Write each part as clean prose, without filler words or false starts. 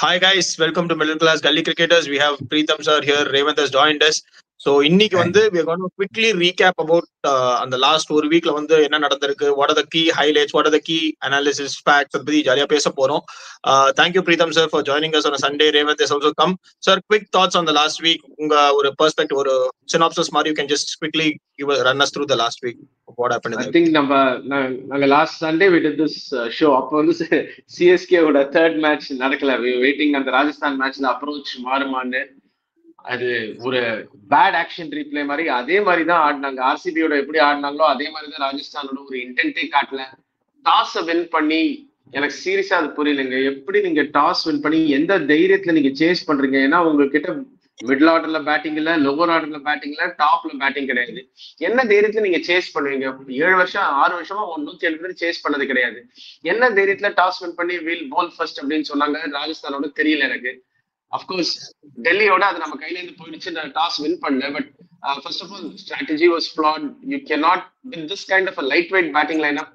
Hi guys, welcome to Middle Class Gully Cricketers. We have Preetham sir here. Revanth has joined us. So இன்னைக்கு வந்து we are going to quickly recap about அந்த last ஒரு வீக்ல வந்து என்ன நடந்திருக்கு, what are the key highlights, what are the key analysis facts, அதை பத்தி ஜாலியா பேச போறோம். Thank you Preetham sir for joining us on a Sunday. Revanth has also come. Sir, quick thoughts on the last week. உங்க ஒரு perspective, ஒரு synopsis மாதிரி you can just quickly run us through the last week of what happened. I think நாங்க last Sunday we did this show. அப்போ வந்து CSK ஓட third match நடக்கல. Waiting அந்த ராஜஸ்தான் மேட்ச்ல அப்ரோச் மாறுமான்னு. அது ஒரு பேட் ஆக்ஷன் ரீப்ளே மாதிரி அதே மாதிரி தான் ஆடினாங்க. ஆர்சிபியோட எப்படி ஆடினாங்களோ அதே மாதிரி தான் ராஜஸ்தானோட ஒரு இன்டென்ட்டே காட்டல. டாஸை வின் பண்ணி எனக்கு சீரியஸா அது புரியலைங்க. எப்படி நீங்க டாஸ் வின் பண்ணி எந்த தைரியத்துல நீங்க சேஸ் பண்றீங்க? ஏன்னா உங்ககிட்ட மிடில் ஆர்டர்ல பேட்டிங் இல்ல, லோவர் ஆர்டர்ல பேட்டிங் இல்ல, டாப்ல பேட்டிங் கிடையாது. என்ன தைரியத்துல நீங்க சேஸ் பண்ணுவீங்க? 7 வருஷம் 6 வருஷமா 170 சேஸ் பண்ணது கிடையாது. என்ன தைரியத்துல டாஸ் வின் பண்ணி வில் பால் ஃபர்ஸ்ட் அப்படின்னு சொன்னாங்க ராஜஸ்தானோட தெரியல எனக்கு. அப்கோர்ஸ் டெல்லியோட அது நம்ம கையில இருந்து போயிடுச்சு, டாஸ் வின் பண்ணல. But first of all, strategy was flawed. You cannot with this kind of a lightweight batting lineup.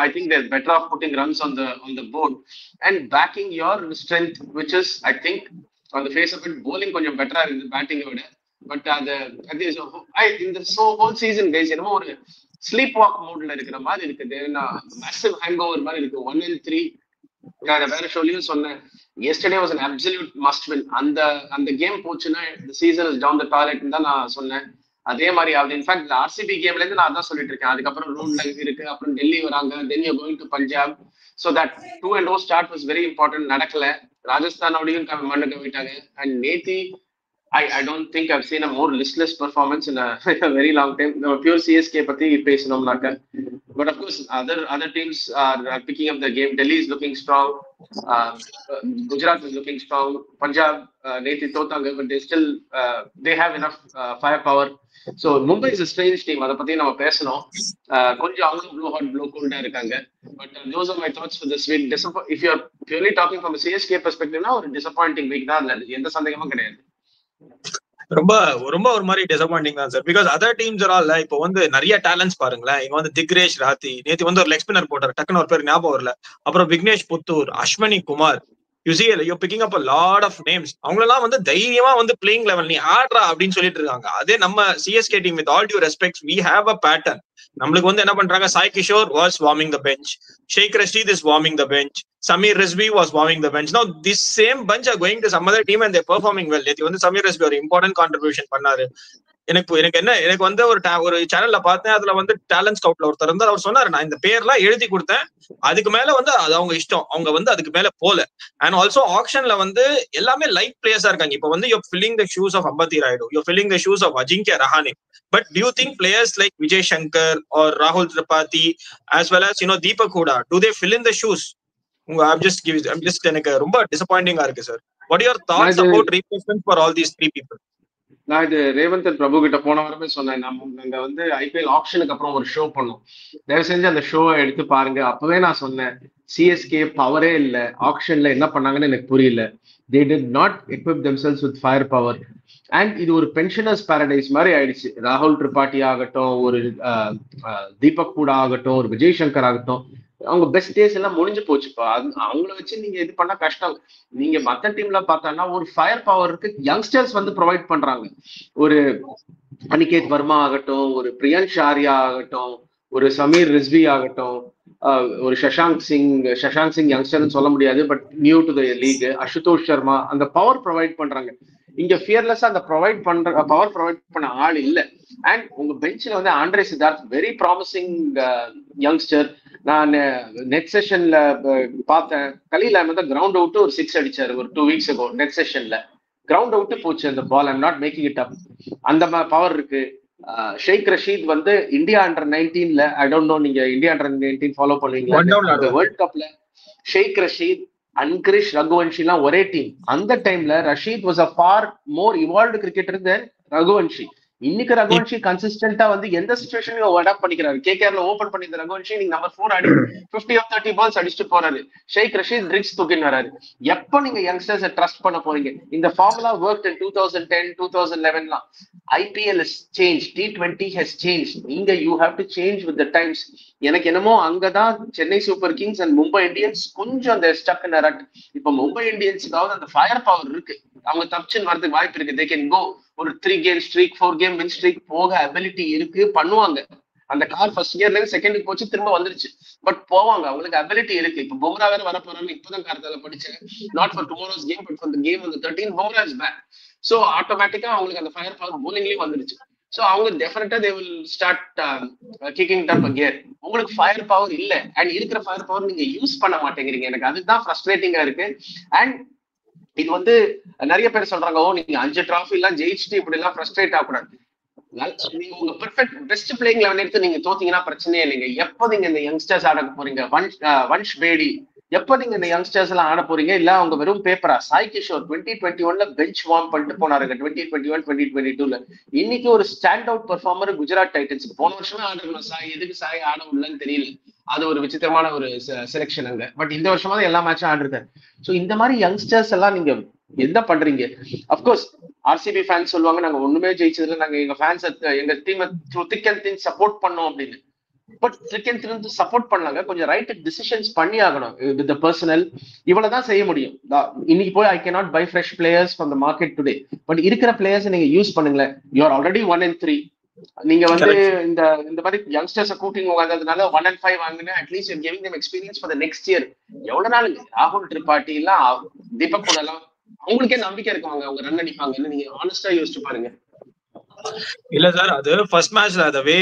I think they're better off putting runs on the board and backing your strength, which is I think on the face of it bowling கொஞ்சம் பெட்டரா இருக்குது பேட்டிங்கை விட. But இந்த whole season guys என்னமோ ஒரு sleep walk மோட்ல இருக்கிற மாதிரி இருக்குது. மேசிவ் ஹேங் ஓவர் மாதிரி இருக்கு. 1-3 நான் வேற ஷோலையும் சொன்னேன். yesterday was an absolute must win. அந்த கேம் போச்சுன்னா the season is down the toilet தான் நான் சொன்னேன். அதே மாதிரி ஆகுது. இன்ஃபேக்ட் ஆர்சிபி கேம்ல இருந்து நான் அதான் சொல்லிட்டு இருக்கேன். அதுக்கப்புறம் ரூட்ல இருக்கு, அப்புறம் டெல்லி வராங்க, then you're going to Punjab. So that 2-0 start was very important. நடக்கல. ராஜஸ்தானோடையும் மண்ணு கவிட்டாங்க. And நேத்தி I don't think I've seen a more listless performance in a very long time. Pure CSK பத்தி பேசணும்னாக்க. But of course, other teams are picking up the game. Delhi is looking strong. Gujarat is looking strong. Punjab, நேத்தி தோத்தாங்க, but they have enough firepower. So Mumbai is a strange team. அதை பத்தி நம்ம பேசணும். கொஞ்சம் அவங்க blue hot blue கோல்டா இருக்காங்க. But those are my thoughts for this week. If you're purely talking from a CSK perspective, ஒரு disappointing week தான். எந்த சந்தேகமும் கிடையாது. ரொம்ப ரொம்ப ஒரு மாதிரி டிசப்பாயிண்டிங் தான் sir. Because other teams all இப்போ வந்து நிறைய டேலண்ட்ஸ் பாருங்களேன். இங்க வந்து திக்ரேஷ் ராத்தி நேத்து வந்து ஒரு லெக் ஸ்பின்னர் போட்டார், டக்குன்னு ஒரு பேர் ஞாபகம் வரல. அப்புறம் Vignesh Puthur, Ashwini Kumar, you picking up lot of names. அவங்களெல்லாம் வந்து தைரியமா வந்து பிளேயிங் லெவல் நீ ஆடுறா அப்படின்னு சொல்லிட்டு இருக்காங்க. அதே நம்ம CSK team with all due respect we have a pattern. நம்மளுக்கு வந்து என்ன பண்றாங்க, Sai Kishore was warming the bench, Shaikh Rasheed is warming the bench, Samir Rizvi was warming the bench. Now this same bunch are going to some other team and they're performing well. நேத்து வந்து Samir Rizvi ஒரு important contribution பண்ணாரு. எனக்கு வந்து ஒரு சேனல்ல பார்த்தேன், அதுல வந்து டேலண்ட் ஸ்கவுட்ல ஒருத்தர் இருந்தார். அவர் சொன்னாரு, நான் இந்த பேர்லாம் எழுதி கொடுத்தேன், அதுக்கு மேல வந்து அது அவங்க இஷ்டம், அவங்க வந்து அதுக்கு மேல போல. அண்ட் ஆல்சோ ஆக்ஷன்ல வந்து எல்லாமே லைட் பிளேயர்ஸா இருக்காங்க. இப்போ வந்து you're filling the shoes of Ambati Rayudu, you're filling the shoes of Ajinkya Rahane. But do you think players like Vijay Shankar or Rahul Tripathi as well as Deepak Hooda, do they fill in the shoes? I'm just எனக்கு ரொம்ப டிசப்பாயிண்டிங்கா இருக்கு sir. What are your thoughts about replacement for all these three people? நான் இது ரேவந்த் பிரபு கிட்ட போன வாரமே சொன்னேன். நாங்க வந்து ஐபிஎல் ஆப்ஷனுக்கு அப்புறம் ஒரு ஷோ பண்ணோம். தயவு செஞ்சு அந்த ஷோவை எடுத்து பாருங்க. அப்பவே நான் சொன்னேன், சிஎஸ்கே பவரே இல்லை, ஆப்ஷன்ல என்ன பண்ணாங்கன்னு எனக்கு புரியல. they did not equip themselves with fire power. and இது ஒரு பென்ஷனர்ஸ் பாரடைஸ் மாதிரி ஆயிடுச்சு. ராகுல் திரிபாட்டி ஆகட்டும், ஒரு தீபக் ஹூடா ஆகட்டும், ஒரு விஜய் சங்கர் ஆகட்டும், அவங்க பெஸ்ட் டேஸ் எல்லாம் முடிஞ்சு போச்சுப்பா. அவங்கள வச்சு நீங்க இது பண்ணா கஷ்டம். நீங்க மத்த டீம்ல பார்த்தோம்னா ஒரு ஃபயர் பவர் இருக்கு, யங்ஸ்டர்ஸ் வந்து ப்ரொவைட் பண்றாங்க. ஒரு அனிகேத் வர்மா ஆகட்டும், ஒரு பிரியன்ஷ் ஆர்யா ஆகட்டும், ஒரு சமீர் ரிஸ்வி ஆகட்டும், ஒரு சஷாங்க் சிங் யங்ஸ்டர்னு சொல்ல முடியாது, but new to the league, Ashutosh Sharma, அந்த பவர் ப்ரொவைட் பண்றாங்க. இங்க ஃபியர்லெஸ்ஸா அந்த பவர் ப்ரொவைட் பண்ண ஆள் இல்ல. அண்ட் உங்க பெஞ்சில் வந்து Andre Siddharth very promising youngster. நான் நெட் செஷன்ல பார்த்தேன், கலீல் அஹ்மத் கிரவுண்ட் அவுட் ஒரு 6 அடிச்சாரு ஒரு 2 weeks ago. நெட் செஷன்ல கிரவுண்ட் அவுட் போச்சு அந்த ball. I'm not making it up. அந்த பவர் இருக்கு. ஷேக் ரஷீத் வந்து இந்தியா அண்டர் 19ல, ஐ டோன்ட் நோ நீங்க இந்தியா அண்டர் 19 ஃபாலோ பண்ணுவீங்களா? வேர்ல்ட் கப்ல ஷேக் ரஷீத் அண்ட் கிரிஷ் ரகுவன்ஷி எல்லாம் ஒரே டீம். அந்த டைம்ல Rasheed was a far more evolved cricketer then Raghuvanshi. இன்னைக்கு ரகுவன்ஷி கன்சிஸ்டன்டா வந்து எந்த சிச்சுவேஷன்லயும் அடாப்ட் பண்ணிக்கிறாரு. கேகேஆர்ல ஓபன் பண்ணிருந்த ரகுவன்ஷி நீங்க நம்பர் 4 ஆடி 50 or 30 balls அடிச்சுட்டு போறாரு. ஷேக் ரஷீத் ட்ரிக்ஸ் தூக்கின்னு வராரு. எப்ப நீங்க யங்ஸ்டர்ஸ் ட்ரஸ்ட் பண்ண போறீங்க? இந்த formula work in 2010 2011. IPL has changed, T20 has changed. நீங்க you have to change with the times. எனக்கு என்னமோ அங்கதான் Chennai super Kings and Mumbai Indians கொஞ்சம் அந்த ஸ்டக் இன் ரட். இப்ப மும்பை இந்தியன்ஸுக்காவது அந்த ஃபயர் பவர் இருக்கு, அவங்க தப்பிச்சுன்னு வரதுக்கு வாய்ப்பு இருக்கு. தே கேன் கோ ஒரு 3 game streak 4 game win streak போக அபிலிட்டி இருக்கு, பண்ணுவாங்க. அந்த கார் ஃபர்ஸ்ட் கியர்ல இருந்து செகண்டுக்கு போச்சு, திரும்ப வந்துருச்சு, பட் போவாங்க, அவங்களுக்கு அபிலிட்டி இருக்கு. இப்ப பும்ரா வேற வர போறாங்க, இப்பதான் கார்த்தால படிச்சேன். Not for tomorrow's game but for the game on the 13 Bumrah is back. So ஆட்டோமேட்டிக்கா அவங்களுக்கு அந்த ஃபயர் பவர் போலிங்லயும் வந்துருச்சு. சோ அவங்க டெஃபினட்டா they will start kicking it up gear. உங்களுக்கு ஃபயர் பவர் இல்ல, அண்ட் இருக்கிற ஃபயர் பவர் நீங்க யூஸ் பண்ண மாட்டேங்கிறீங்க. எனக்கு அதுதான் ஃப்ரஸ்ட்ரேட்டிங்கா இருக்கு. அண்ட் இது வந்து நிறைய பேர் சொல்றாங்க, ஓ நீங்க 5 டிராஃபி எல்லாம் ஜெயிச்சுட்டு இப்படி எல்லாம் ஃப்ரஸ்ட்ரேட் ஆகக்கூடாது. நீங்க உங்க பெர்ஃபெக்ட் பெஸ்ட் பிளேயிங் லெவல் எடுத்து நீங்க தோத்தீங்கன்னா பிரச்சனையே இல்லைங்க. எப்போ நீங்க இந்த யங்ஸ்டர்ஸ் ஆட போறீங்க, வன்ஷ் பேடி, எப்போ நீங்க இந்த யங்ஸ்டர்ஸ் எல்லாம் ஆட போறீங்க? இல்ல அவங்க வெறும் பேப்பரா? சாய் கிஷோர் 2021 பெஞ்ச் வார்ம் பண்ணிட்டு போனாருங்க, 2021 2022 இன்னைக்கு ஒரு stand out performer Gujarat Titans. போன வருஷமே ஆடுறோம் சாய், எதுக்கு சாய் ஆட முடியலன்னு தெரியல, அது ஒரு விசித்திரமான ஒரு செலெக்ஷன் அங்க. பட் இந்த வருஷமா எல்லா மேட்சும் ஆடிருக்காரு. சோ இந்த மாதிரி யங்ஸ்டர்ஸ் எல்லாம் நீங்க என்ன பண்றீங்க? அப்கோர்ஸ் ஆர்சிபி ஃபேன்ஸ் சொல்லுவாங்க, நாங்க ஒண்ணுமே ஜெயிச்சதுல நாங்க எங்க ஃபேன்ஸ் எங்க team thick and thin support பண்ணோம் அப்படின்னு. But thick and thin support பண்ணாங்க, கொஞ்சம் ரைட் டிசிஷன்ஸ் பண்ணி ஆகணும் வித் தி பர்சனல். இவ்வளவுதான் செய்ய முடியும். இன்னைக்கு போய் I cannot buy fresh players from the market today, but இருக்கிற பிளேயர்ஸ் நீங்க யூஸ் பண்ணுங்களேன். You are already 1-3. நீங்க வந்து இந்த மாதிரி யங்ஸ்டர்ஸ் கூட்டிங் வந்ததுனால 1-5 வாங்கினா at least you giving them experience for the next year. எவ்வளவு நாள் ராகுல் திரிபாட்டி எல்லாம் தீபக் கூட எல்லாம் அவங்களுக்கே நம்பிக்கை இருக்குவாங்க, அவங்க ரன் அடிப்பாங்கன்னு நீங்க ஆனஸ்டா யோசிச்சு பாருங்க. இல்ல சார், அது ஃபர்ஸ்ட் மேட்ச்ல the way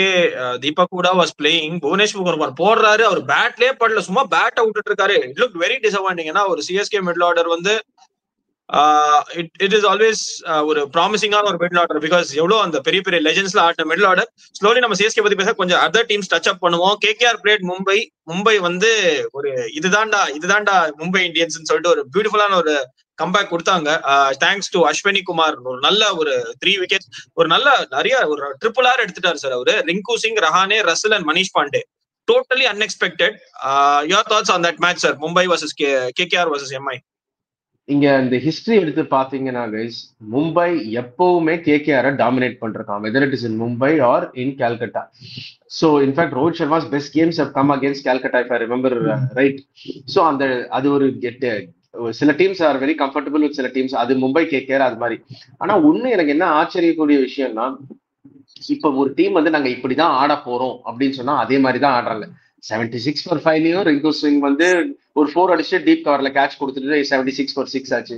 தீபக் கூட was playing, புவனேஸ்வர் குமார் போடுறாரு, அவர் பேட்லயே படல, சும்மா பேட் விட்டுட்டு இருக்காரு. It look very disappointing. ஏன்னா ஒரு சிஎஸ்கே மிடில் ஆர்டர் வந்து இட் இஸ் ஆல்வேஸ் ஒரு ப்ராமிசிங்கான ஒரு மிடில் ஆர்டர். பிகாஸ் எவ்வளவு அந்த பெரிய பெரிய லெஜெண்ட்ஸ்ல ஆட்ட மிடில் ஆர்டர். ஸ்லோலி நம்ம சிஎஸ்கே பத்தி பேச கொஞ்சம் அதர் டீம்ஸ் டச் அப் பண்ணுவோம். கேகேஆர் பிளேட் மும்பை வந்து ஒரு இதுதான்டா மும்பை இந்தியன்ஸ் சொல்லிட்டு ஒரு பியூட்டிஃபுல்லான ஒரு கம்பேக் கொடுத்தாங்க. தேங்க்ஸ் டு அஸ்வினி குமார், ஒரு நல்ல ஒரு 3 விக்கெட்ஸ், ஒரு நல்ல நிறைய ஒரு ட்ரிபிள் ஆர் எடுத்துட்டாரு சார் அவரு. Rinku Singh, Rahane, Russell and Manish Pandey, totally unexpected. Your thoughts on that match sir, Mumbai versus KKR versus MI? இங்க இந்த ஹிஸ்டரி எடுத்து பாத்தீங்கன்னா கைஸ், மும்பை எப்பவுமே கேகேஆர் டாமினேட் பண்றாங்க, whether it is in Mumbai or in Calcutta. So in fact Rohit Sharma's best games have come against Calcutta, if I remember right. So அது ஒரு சில teams are very comfortable with சில டீம்ஸ், அது மும்பை கேகேஆர் அது மாதிரி. ஆனா ஒண்ணு எனக்கு என்ன ஆச்சரியக்கூடிய விஷயம்னா, இப்ப ஒரு டீம் வந்து நாங்க இப்படிதான் ஆட போறோம் அப்படின்னு சொன்னா அதே மாதிரிதான் ஆடுறாங்க. 76 for 5 ரிங்கு சிங் வந்து ஒரு 4 அடிச்சு டீப் கவர்ல கேட்ச் கொடுத்துட்டு 76 for 6 ஆச்சு.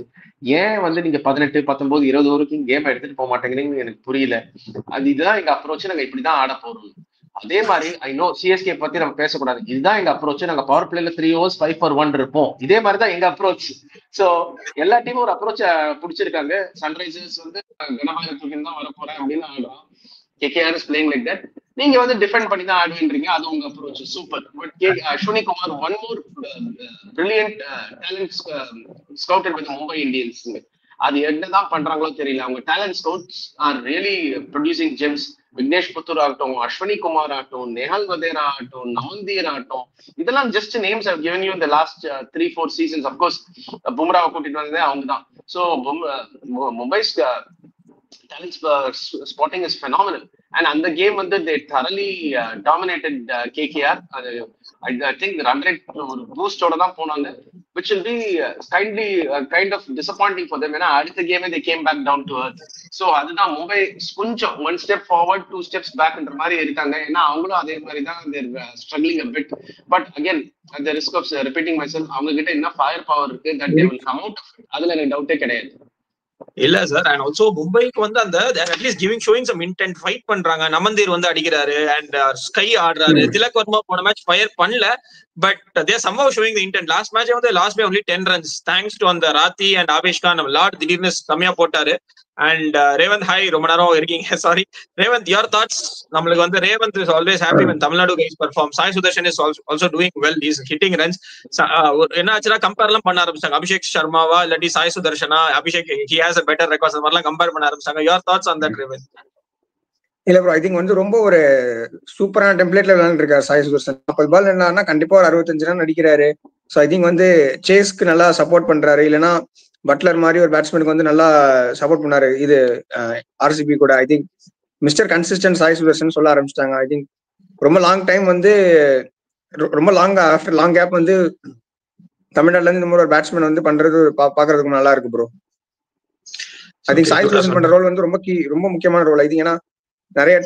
ஏன் வந்து நீங்க 18, 19, 20 வரைக்கும் கேம் எடுத்துட்டு போக மாட்டேங்கிறீங்கன்னு எனக்கு புரியல. இதுதான் எங்க அப்ரோச், நாங்க இப்படிதான் ஆட போறோம். அதே மாதிரி ஐ நோ சிஎஸ்கே பத்தி நம்ம பேசக்கூடாது, இதுதான் எங்க அப்ரோச், நாங்க பவர் பிளேல 3 overs 5 for 1 இருப்போம், இதே மாதிரிதான் எங்க அப்ரோச். சோ எல்லா டீமும் ஒரு அப்ரோச்ச பிடிச்சிருக்காங்க. சன்ரைசர்ஸ் வந்து கனபாயத்துக்கு தான் வர போறேன் அப்படின்னு ஆடுறோம். KKR is playing like that. நீங்க வந்து டிஃபெண்ட் பண்ணி தான் ஆடுவீங்க, அது உங்க approach, super. But Ashwani Kumar one more brilliant talent scouted with Mumbai Indians. அது என்னதான் பண்றாங்களோ தெரியல. அவங்க talent scouts are really producing gems. Vignesh Puthur ஆகட்டும், அஸ்வினி குமார் ஆகட்டும், நேஹால் வதேரா ஆகட்டும், நவந்தீர் ஆகட்டும், இதெல்லாம் just names have given you in the last 3-4 seasons. Of course பும்ராவை கூட்டிட்டு வந்ததே அவங்க தான். So Mumbai's talent spotting is phenomenal, and on the game they thoroughly dominated KKR. I think the run rate boost oda da ponanga, which will be kind of disappointing for them. Ena adutha game they came back down to earth. So adha Mumbai kunjam one step forward 2 steps back endra mari irukanga. Ena avங்களும் அதே மாதிரி தான், they're struggling a bit. But again, at the risk of repeating myself, அவங்க கிட்ட என்ன fire power இருக்கு that they will come out of it, அதுல எனக்கு டவுட்டே கிடையாது. இல்ல சார், அண்ட் ஆல்சோ மும்பைக்கு வந்து அந்த at least giving showing some intent, fight பண்றாங்க. நமந்தீர் வந்து அடிக்கிறாரு அண்ட் ஸ்கை ஆடுறாரு. திலக் வர்மா போன மேட்ச் ஃபயர் பண்ணல, but there somehow showing the intent. Last match வந்து last by only 10 runs thanks to அந்த ராத்தி அண்ட் ஆவேஷ் கான். நம்ம லார்ட் திடீர்னு கம்மியா போட்டாரு. அண்ட் ரேவந்த், ஹாய், ரொம்ப நேரம் இருக்கீங்க, சாரி. Revanth, your thoughts? நம்மளுக்கு வந்து Revanth is always happy when Tamil Nadu guys perform. Sai Sudharshan is also doing well, is hitting runs. என்ன ஆச்சுன்னா கம்பேர் எல்லாம் பண்ண ஆரம்பிச்சாங்க. அபிஷேக் சர்மாவா இல்லாட்டி Sai Sudarshana? Abhishek he has a better record, அந்த மாதிரிலாம் கம்பேர் பண்ண ஆரம்பிச்சாங்க. Your thoughts on that Revanth? இல்ல ப்ரோ, ஐ திங்க் வந்து ரொம்ப ஒரு சூப்பரான டெம்ப்ளேட்ல விளையாண்டு இருக்காரு சாய் சுதர்ஷன். 40 பால் என்னன்னா கண்டிப்பா ஒரு 65 ரன் அடிக்கிறாரு. ஸோ ஐ திங்க் வந்து சேஸ்க்கு நல்லா சப்போர்ட் பண்றாரு. இல்லைன்னா பட்லர் மாதிரி ஒரு பேட்ஸ்மேனுக்கு வந்து நல்லா சப்போர்ட் பண்ணாரு இது ஆர்சிபி கூட. I think mister consistent Sai Sudharshan சொல்ல ஆரம்பிச்சிட்டாங்க. ஐ திங்க் ரொம்ப லாங் டைம் வந்து ரொம்ப ஆஃப்டர் லாங் கேப் வந்து தமிழ்நாட்டுல இருந்து இந்த மாதிரி ஒரு பேட்ஸ்மேன் வந்து பண்றது பாக்குறதுக்கு நல்லா இருக்கு bro. I think Sai Sudarshan பண்ற ரோல் வந்து ரொம்ப முக்கியமான ரோல். ஐ திங்க் ஏன்னா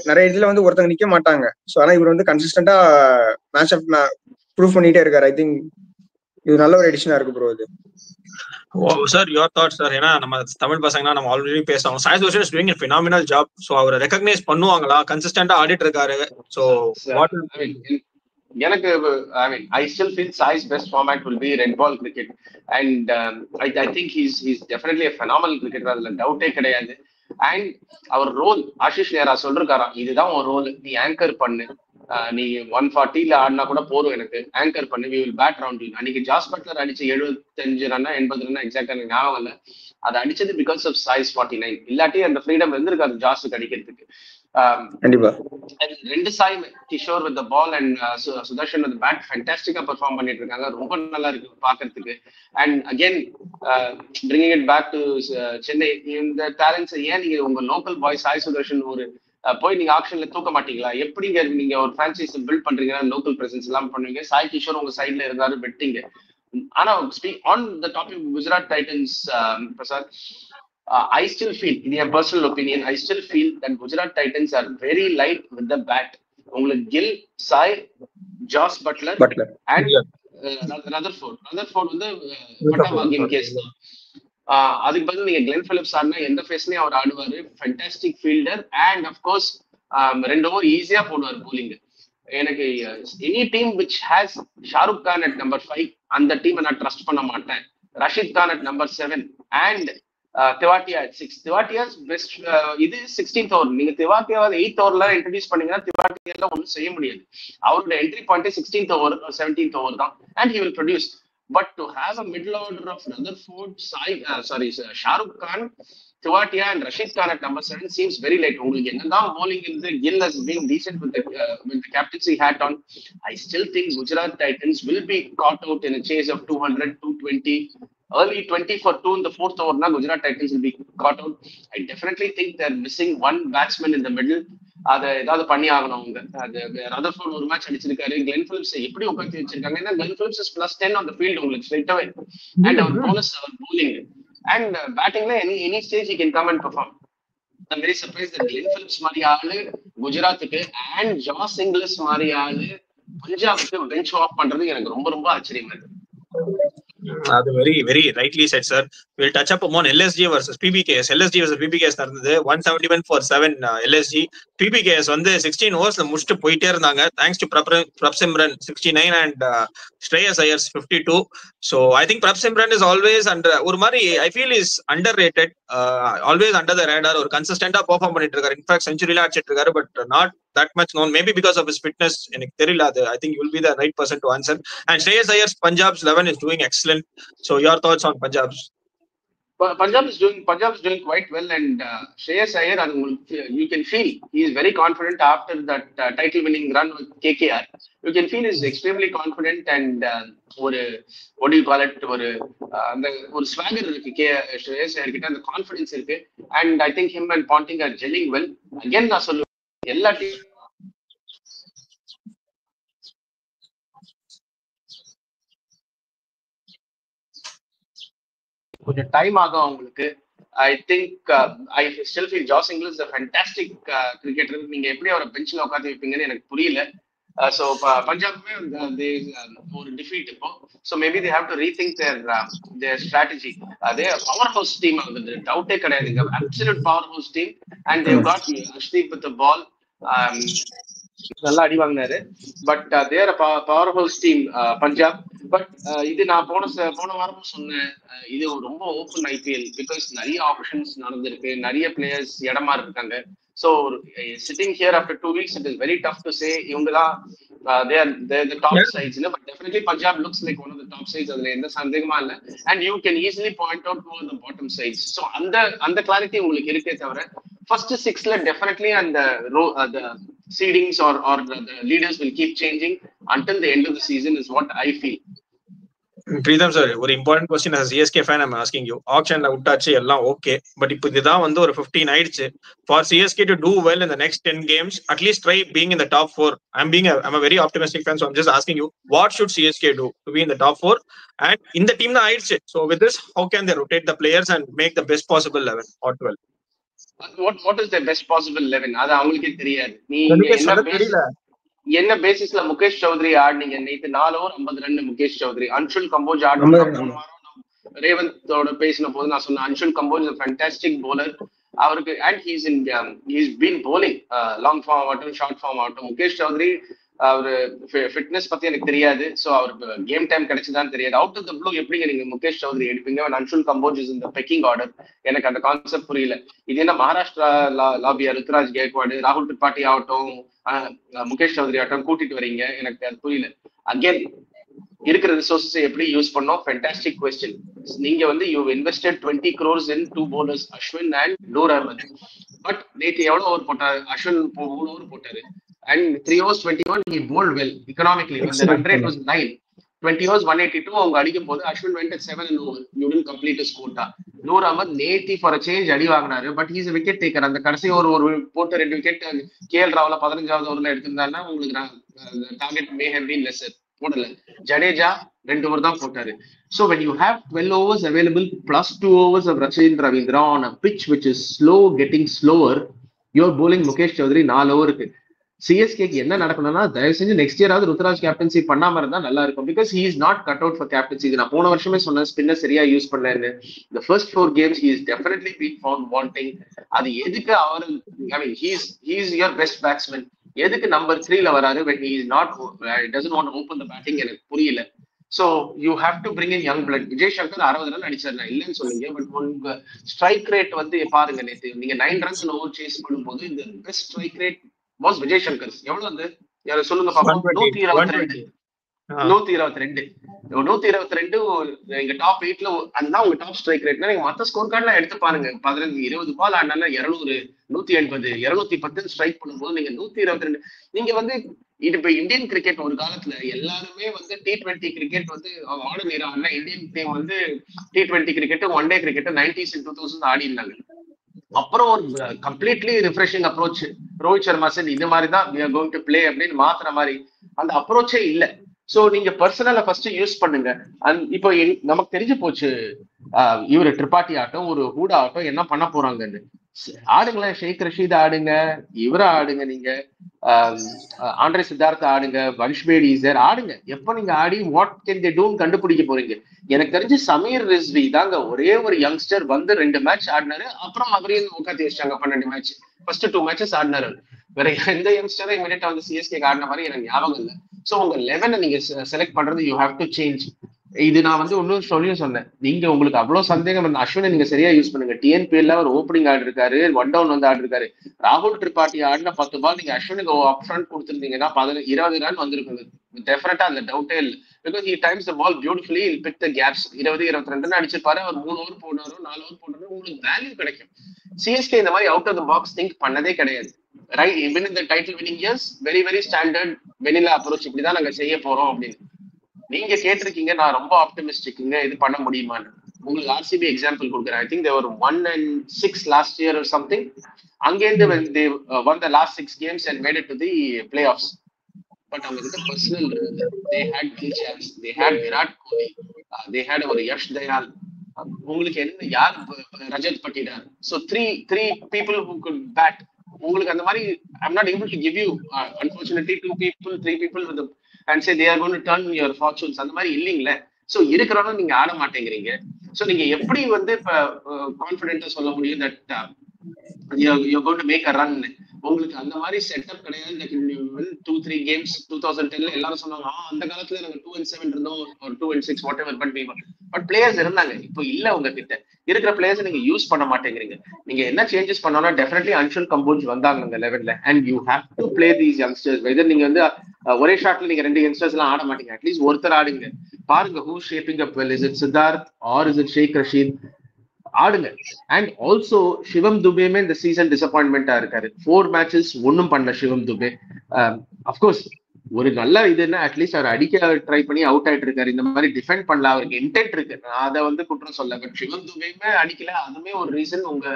நிறைய இதுல வந்து ஒருத்தங்க நிக்க மாட்டாங்க. ஸோ ஆனா இவர் வந்து கன்சிஸ்டன்டா மேட்ச் அப் ப்ரூவ் பண்ணிட்டே இருக்காரு. ஐ திங்க் இது நல்ல ஒரு எடிஷனா இருக்கு ப்ரோ இது. Sir your thoughts sir. ஏன்னா நம்ம தமிழ் பசங்கன்னா நம்ம ஆல்ரெடி பேசுறோம். Sai Sudarshan is doing a phenomenal job. So அவரை ரெகக்னைஸ் பண்ணுவாங்களா? கன்சிஸ்டன்டா ஆடிட்டு இருக்காரு. ஸோ எனக்கு I mean I still feel Sai's best format will be red ball cricket and I think he's definitely a phenomenal cricketer. அதுல டவுட்டே கிடையாது. அண்ட் அவர் ரோல் ஆஷிஷ் நேரா சொல்றாராம், இதுதான் ஒரு ரோல், நீ ஆங்கர் பண்ணு, நீ 140 ஆடினா கூட போறோம், எனக்கு ஆங்கர் பண்ணு, we will bat round you. அன்னைக்கு ஜாஸ் பட்லர் அடிச்சு 75 ரன்னா 80 ரன்னா எக்ஸாக்டா எனக்கு ஞாபகம் இல்லை. அது அடிச்சது பிகாஸ் ஆஃப் சைஸ் 49. இல்லாட்டி அந்த ஃப்ரீடம் இருந்திருக்காது ஜாஸுக்கு அடிக்கிறதுக்கு. ரெண்டு Sai Kishore with ball and Sudharsan with bat ஃபேண்டாஸ்டிக்கா பெர்ஃபார்ம் பண்ணிட்டு இருக்காங்க. ரொம்ப நல்லா இருக்கு பாக்குறதுக்கு. And again bringing it back to Chennai, இந்த டேலண்ட்ஸ் ஏன் நீங்க உங்க லோக்கல் பாய் சாய் சுதர்ஷன் ஒரு போய் நீங்க ஆப்ஷன்ல தூக்க மாட்டீங்களா? எப்படிங்க நீங்க ஒரு பிரான்சைஸ் பில்ட் பண்றீங்கன்னா லோக்கல் பிரசன்ஸ் எல்லாம் பண்ணுவீங்க. சாய் கிஷோர் உங்க சைட்ல இருந்தாரு வெட்டிங்க. ஆனா on the topic Gujarat Titans Prasad, I still feel, in my personal opinion, I still feel that Gujarat Titans are very light with the bat. உங்களுக்கு Gill, Sai, Jos Buttler and Rutherford வந்து பட்டாபாகியம் case தான். அதுக்கு பதில் நீங்க கிளென் பிலிப்ஸ் ஆடினா எந்த ஃபேஸ்லயும் அவர் ஆடுவாரு. Fantastic fielder and of course 2 over ஈஸியா போடுவார் போலிங். எனக்கு any team which has Shahrukh Khan at number 5 அந்த டீமை நான் ட்ரஸ்ட் பண்ண மாட்டேன். Rashid Khan at number 7 and Tewatia at 6. Tewatia's best. இது 16th ஓவர். நீங்க திவாட்டியாவது 8th ஓவர்ல இன்ட்ரடியூஸ் பண்ணீங்கன்னா திவாட்டியால ஒன்றும் செய்ய முடியாது. அவரோட entry point 16th over 17th over தான். And he will produce. But to have a middle order of Rutherford, Shahrukh Khan, Tewatia and Rashid Khan at number 7 seems very late. உங்களுக்கு என்னதான் bowling இருந்து kill has been decent with the captaincy hat on. I still think Gujarat Titans will be caught out in a chase of 200, 220. Early 20 for 2 in the 4th over, na Gujarat Titans will be caught out. I definitely think they're missing one batsman in the middle. அதை ஏதாவது பண்ணி ஆகணும் அவங்க. அது Rutherford ஒரு match அடிச்சிருக்காரு. Glenn Phillips எப்படி உட்காந்து வச்சிருக்காங்க? ஏன்னா Glenn Phillips is +10 on the field உங்களுக்கு ஸ்ட்ரைட் அவே. அண்ட் அவர் போனஸ், அவர் bowling and battingல any stage he can come and perform. I'm very surprised that Glenn Phillips மாதிரி ஆளு குஜராத்துக்கு and ஜாஸ் இங்கிலிஷ் மாதிரி ஆளு பஞ்சாபுக்கு பெஞ்ச் ஆஃப் பண்றது எனக்கு ரொம்ப ரொம்ப ஆச்சரியமா இருக்கு. அது very rightly said sir. We'll touch up on LSG versus PBKS. LSG versus PBKS நடந்தது. 171 for 7 LSG. PBKS வந்து 16 ஓவர்ஸ்ல முடிச்சுட்டு போயிட்டே இருந்தாங்க. Thanks to Prabhsimran 69 and Shreyas Iyer 52. So I think Prabsimran is always under ஒரு மாதிரி I feel is underrated. Always under the radar. ஒரு கன்சிஸ்டன்டா perform பண்ணிட்டு இருக்காரு. இன்ஃபேக்ட் செஞ்சுரிலாம் அடிச்சிட்டு இருக்காரு. But not that much known, maybe because of his fitness. எனக்கு தெரியல அது. I think you will be the right person to answer. And Shreyas Iyer's Punjab's 11 is doing excellent. So your thoughts on Punjab's? Punjab is doing quite well, and Shreyas Iyer, you can feel he is very confident after that title winning run with KKR. You can feel he is extremely confident and what do you call it, ஒரு swagger இருக்கு Shreyas Iyer கிட்ட, அந்த confidence இருக்கு. And I think him and Ponting are gelling well. Again நான் சொல்லுவேன், எல்லா team கொஞ்சம் time ஆகும் அவங்களுக்கு. I think I still feel Josh Inglis is a fantastic cricketer. நீங்க எப்படி அவரை பெஞ்சில் உட்காந்து வைப்பீங்கன்னு எனக்கு புரியல. So பஞ்சாபுமே ஒரு டிஃபீட் இப்போ. So maybe they have to rethink their strategy. அதே பவர் ஹவுஸ் டீம் ஆகுது, டவுட்டே கிடையாதுங்க. Absolute power house team. And they've got Ashdeep with the ball. நல்லா அடி வாங்கினாரு. But there powerhouse team Punjab. But இது நான் போன வாரமும் சொன்னேன், இது ரொம்ப ஓப்பன் ஐபிஎல். பிகாஸ் நிறைய ஆப்ஷன்ஸ் நடந்திருக்கு, நிறைய பிளேயர்ஸ் இடமா இருக்காங்க. So sitting here after 2 weeks it is very tough to say இவங்க தான் the top sides. But definitely Punjab looks like one of the top sides. அதுல எந்த சந்தேகமா இல்ல. And you can easily point out who are the bottom sides. So அந்த clarity உங்களுக்கு இருக்கே தவிர first 6ல definitely and the seedings or the leaders will keep changing until the end of the season is what I feel. Preetham sir, ஒரு important question as a CSK fan I'm asking you. ஆக்ஷன்ல விட்டாச்சு எல்லாம் okay, but இப்போ இதுதான் வந்து ஒரு 15 ஆயிடுச்சு. For CSK to do well in the next 10 games, at least try being in the top 4. I'm a very optimistic fan, so I'm just asking you, what should CSK do to be in the top 4? And in the team தான் ஆயிடுச்சு. So with this, how can they rotate the players and make the best possible 11 or 12? What is the best possible 11? அது அவங்களுக்கே தெரியாது. என்ன பேசிஸ்ல முகேஷ் சௌத்ரி ஆடினீங்க நேற்று? 4 over 50 run Mukesh Chaudhary. Anshul Kamboj ஆடணும். ரேவந்தோட பேசின போது நான் சொன்னேன், அன்ஷுல் கம்போஜ் ஃபேண்டாஸ்டிக் போலர். அவருக்கு and he's been bowling long form ஆகட்டும் ஷார்ட் ஃபார்ம் ஆகட்டும். முகேஷ் சௌத்ரி அவரு ஃபிட்னஸ் பத்தி எனக்கு தெரியாது, ஸோ அவருக்கு கேம் டைம் கிடைச்சதான்னு தெரியாது. அவுட் ஆஃப் த ப்ளூ எப்படிங்க நீங்க முகேஷ் சௌத்ரி எடுப்பீங்க? அன்ஷுல் கம்போஜ் இஸ் இந்த பெக்கிங் ஆர்டர். எனக்கு அந்த கான்செப்ட் புரியல. இது என்ன மகாராஷ்டிரா லாபியா ருத்ராஜ் கேக்வாடு, ராகுல் திரிபாட்டி ஆகட்டும், முகேஷ் சௌத்ரி ஆகட்டும் கூட்டிட்டு வரீங்க? எனக்கு அது புரியல. அகேன் இருக்கிற ரிசோர்ஸஸ் எப்படி யூஸ் பண்ணோம்? Fantastic question. நீங்க வந்து you invested 20 crores in 2 bowlers, Ashwin and Noor Ahmad. But நேற்று எவ்வளவு ஓவர் போட்டாரு? அஸ்வின் 3 overs போட்டாரு. And 3 overs 21, he bowled well economically. When the run rate was 9, 20 overs 182 அவங்க அடிக்கும் போது Ashwin went at 7 and over. You didn't complete his quota. Noor Ahmad நேத்தி ஃபார் a change அடி வாங்கினாரு, but he's a wicket taker. அந்த கடைசி ஒரு போட்ட 2 விக்கெட் கேஎல் ராவ்ல 15வது ஓவர்ல எடுத்திருந்தாருன்னா உங்களுக்கு target may have been lesser. போடல. ஜடேஜா 2 over தான் போட்டாரு. So when you have 12 overs available plus 2 overs of Rachin Ravindra on a pitch which is slow, getting slower, you're bowling Mukesh Chaudhary 4 ஓவருக்கு. சிஎஸ்கேக்கு என்ன நடக்கணும்னா, தயவு செஞ்சு நெக்ஸ்ட் இயராவது ருத்ராஜ் கேப்டன்சி பண்ணாம இருந்தா நல்லா இருக்கும். Because he is not cut out for captaincy. இது நான் போன வருஷமே சொன்னேன், ஸ்பின்னர் சரியா யூஸ் பண்ணலன்னு. இந்த first 4 games he is definitely been found wanting. அது எதுக்கு அவர், ஐ மீன் he is your best batsman. எதுக்கு நம்பர் 3ல வராரு when he is not doesn't want to open the batting? எனக்கு புரியல. So you have to bring in young blood. Vijay Shankar 60 run அடிச்சாரு, நான் இல்லைன்னு சொல்லுங்க. பட் உங்க ஸ்ட்ரைக் ரேட் வந்து பாருங்க, நேற்று நீங்க 9 runs ஓவர் சேஸ் பண்ணும்போது இந்த best strike rate was Vijay Shankar. எவ்வளவு வந்து யாரும் சொல்லுங்க பாப்போம். 122 எங்க டாப் 8ல அதுதான் உங்க டாப் ஸ்ட்ரைக் ரேட்னா. நீங்க மத்த ஸ்கோர் கார்ட்லாம் எடுத்து பாருங்க. 15-20 பால் ஆடினால 200, 180, 210 ஸ்ட்ரைக் பண்ணும்போது நீங்க 122. நீங்க வந்து இது இப்ப இந்தியன் கிரிக்கெட் ஒரு காலத்துல எல்லாருமே வந்து T20 கிரிக்கெட் வந்து ஆட நேரம் ஆனா இந்தியன் டீம் வந்து T20 cricket, one day cricket 90s and 2000s ஆடி இருந்தாங்க. அப்புறம் ஒரு completely refreshing approach Rohit Sharma sir இது மாதிரி தான் we are going to play அப்படின்னு மாத்துற மாதிரி அந்த அப்ரோச்சே இல்ல. சோ நீங்க பர்சனலா ஃபர்ஸ்ட் யூஸ் பண்ணுங்க. இப்போ நமக்கு தெரிஞ்சு போச்சு இவரு திரிபாட்டி ஆகட்டும் ஒரு ஹூடா ஆகட்டும் என்ன பண்ண போறாங்கன்னு. ஆடுங்களேன், ஷேக் ரஷீத் ஆடுங்க, இவரை ஆடுங்க, நீங்க ஆண்ட்ரே சித்தார்த் ஆடுங்க, வன்ஷ் பேடிசர் ஆடுங்க. எப்ப நீங்க ஆடி வாட் கேன் தே டூன்னு கண்டுபிடிக்க போறீங்க. எனக்கு தெரிஞ்சு சமீர் ரிஸ்வி தாங்க ஒரே ஒரு யங்ஸ்டர் வந்து 2 மேட்ச் ஆடினாரு, அப்புறம் அவரையும் உட்காந்து வச்சாங்க 12 மேட்ச். First 2 matches ஆடினாரு. வேற எந்த யங்ஸ்டரும் இமீடியட்டா வந்து சிஎஸ்கே ஆடின மாதிரி எனக்கு ஞாபகம் இல்லை. சோ உங்க 11 நீங்க செலக்ட் பண்றது யூ ஹேவ் டு சேஞ்ச். இது நான் வந்து இன்னொரு சொல்லியும் சொன்னேன். நீங்க உங்களுக்கு அவ்வளவு சந்தேகம் இந்த அஸ்வினை நீங்க சரியா யூஸ் பண்ணுங்க. டிஎன்பிஎல்ல ஒரு ஓப்பனிங் ஆடி இருக்காரு, 1 down வந்து ஆடி இருக்காரு. ராகுல் திரிபாட்டி ஆடின 10 பால் நீங்க அஸ்வினுக்கு அப் ஃப்ரண்ட் கொடுத்துருந்தீங்கன்னா 20 ரன் வந்திருக்குது. டெஃபினட்டா அந்த டவுட்டே இல்லை. Because he times the ball beautifully, pick the gaps. 20-22 run அடிச்சிருப்பாரு. அவர் 3 ஓவர் போனாரோ 4 ஓவர் போனாரோ உங்களுக்கு வேல்யூ கிடைக்கும். சிஎஸ்கே இந்த மாதிரி out of the box think பண்ணதே கிடையாது. Right, even in the title winning years very very standard vanilla approach இப்படிதான் நாங்க செய்ய போறோம் அப்படின்னு நீங்க கேட்டிருக்கீங்க. நான் ரொம்ப ஆப்டிமிஸ்டிக்குங்க இது பண்ண முடியுமான்னு. உங்களுக்கு ஆர்சிபி எக்ஸாம்பிள் கொடுக்குறேன். I think they were 1-6 last year or something. அங்கேருந்து when they won the last 6 games and made it to the playoffs. But அவங்க கிட்ட பர்சனல் இருந்தது. they had Gil Chance, they had Virat Kohli, they had ஒரு யஷ் தயால். உங்களுக்கு என்ன யார் Rajat Patidar. so three people who could bat. உங்களுக்கு அந்த மாதிரி I'm not able to give you unfortunately 2 people 3 people with them and say they are going to turn your fortunes. அந்த மாதிரி இல்லைங்களே. சோ இருக்கிறவங்க நீங்க ஆட மாட்டேங்கிறீங்க. சோ நீங்க எப்படி வந்து இப்ப கான்ஃபிடென்ட்டா சொல்ல முடியும் that you're going to make a run? உங்களுக்கு அந்த மாதிரி செட்டப் கிடையாது. 2-3 games 2010ல எல்லாரும் சொன்னாங்க அந்த காலத்துல நாங்க 2-7 இருந்தோம் ஒரு 2-6 whatever. பட் பிளேயர்ஸ் இருந்தாங்க. இப்போ இல்ல உங்ககிட்ட இருக்கிற பிளேயர்ஸ் நீங்க யூஸ் பண்ண மாட்டேங்கிறீங்க. நீங்க என்ன சேஞ்சஸ் பண்ணோம்னா டெஃபினெட்லி அன்ஷுல் கம்போஜ் வந்தாங்க அந்த லெவல்ல and you have to play these youngsters. Whether நீங்க வந்து ஒரே ஷாட்ல நீங்க 2 யங்ஸ்டர்ஸ் எல்லாம் ஆட மாட்டீங்க. அட்லீஸ்ட் ஒருத்தர் ஆடுங்க. பாருங்க who shaping up well. Is it Siddharth or is it Shaik Rasheed? ஆடுங்க. அண்ட் ஆல்சோ சிவம் துபேமே இந்த சீசன் டிசப்பாயின்மெண்டா இருக்காரு. 4 matches ஒன்னும் பண்ணல சிவம் துபே. அப்கோர்ஸ் ஒரு நல்ல இதுன்னா அட்லீஸ்ட் அவர் அடிக்க ட்ரை பண்ணி அவுட் ஆயிட்டு இருக்காரு. இந்த மாதிரி டிஃபெண்ட் பண்ணல, அவருக்கு இன்டென்ட் இருக்கு, நான் அதை வந்து குற்றம் சொல்ல. பட் சிவன் துபையுமே அடிக்கல, அதுவுமே ஒரு ரீசன் உங்க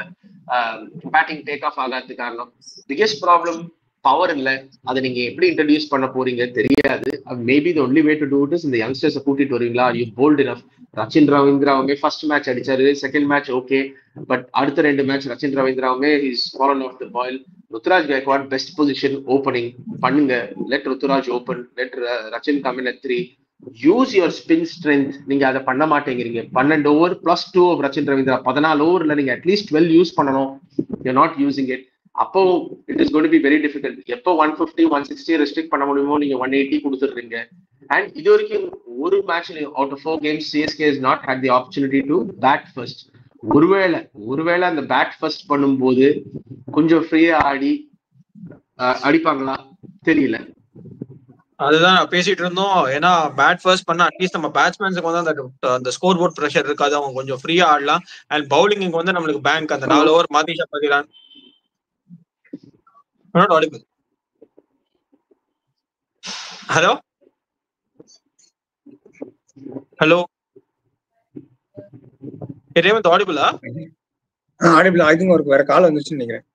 பேட்டிங் டேக் ஆஃப் ஆகாதது காரணம். பிகெஸ்ட் ப்ராப்ளம் பவர் இல்ல, அதை நீங்க எப்படி இன்ட்ரடியூஸ் பண்ண போறீங்க தெரியாது. Maybe the only way to do it is இந்த யங்ஸ்டர்ஸை கூட்டிட்டு வருவீங்களா, யூ போல்ட் இனஃப். ரச்சின் ரவீந்திராவுமே ஃபர்ஸ்ட் மேட்ச் அடிச்சாரு, செகண்ட் மேட்ச் ஓகே, பட் அடுத்த 2 மேட்ச் ரச்சின் ரவீந்திராவுமே is fallen off the boil. Ruturaj Gaikwad best position opening பண்ணுங்க, let Ruturaj open, let Rachin come in at 3, use your spin strength. நீங்க அதை பண்ண மாட்டேங்கிறீங்க. 12 ஓவர் +2 ரச்சின் ரவீந்திரா, 14 ஓவர்ல நீங்க அட்லீஸ்ட் 12 யூஸ் பண்ணணும், யூ நாட் யூசிங் இட். அப்போ it is going to be very difficult. எப்போ 150 160 ரெஸ்ட்ரிக்ட் பண்ண முடியுமோ நீங்க 180 கொடுத்துடுறீங்க. அண்ட் இது வரைக்கும் ஒரு match out of 4 games CSK has not had the opportunity to bat first. ஒருவேளை அந்த பேட் ஃபர்ஸ்ட் பண்ணும்போது கொஞ்சம் ஃப்ரீயா அடிப்பாங்களா தெரியல. அதுதான் பேசிட்டு இருந்தோம். ஏன்னா பேட் ஃபர்ஸ்ட் பண்ணா அட்லீஸ்ட் நம்ம பேட்ஸ்மேன்ஸுக்கு வந்து அந்த ஸ்கோர் போர்ட் ப்ரெஷர் இருக்காது, அவங்க கொஞ்சம் ஃப்ரீயா ஆடலாம். அண்ட் பவுலிங் வந்து நம்மளுக்கு பேங்க் அந்த 4 ஓவர் மாதீஷா பதிலான். ஹலோ ஹலோ ரேவந்த் ஆடிபிளா? ஆடிபிள். ஐ திங்க் அவருக்கு வேற கால் வந்துருச்சுன்னு நினைக்கிறேன்.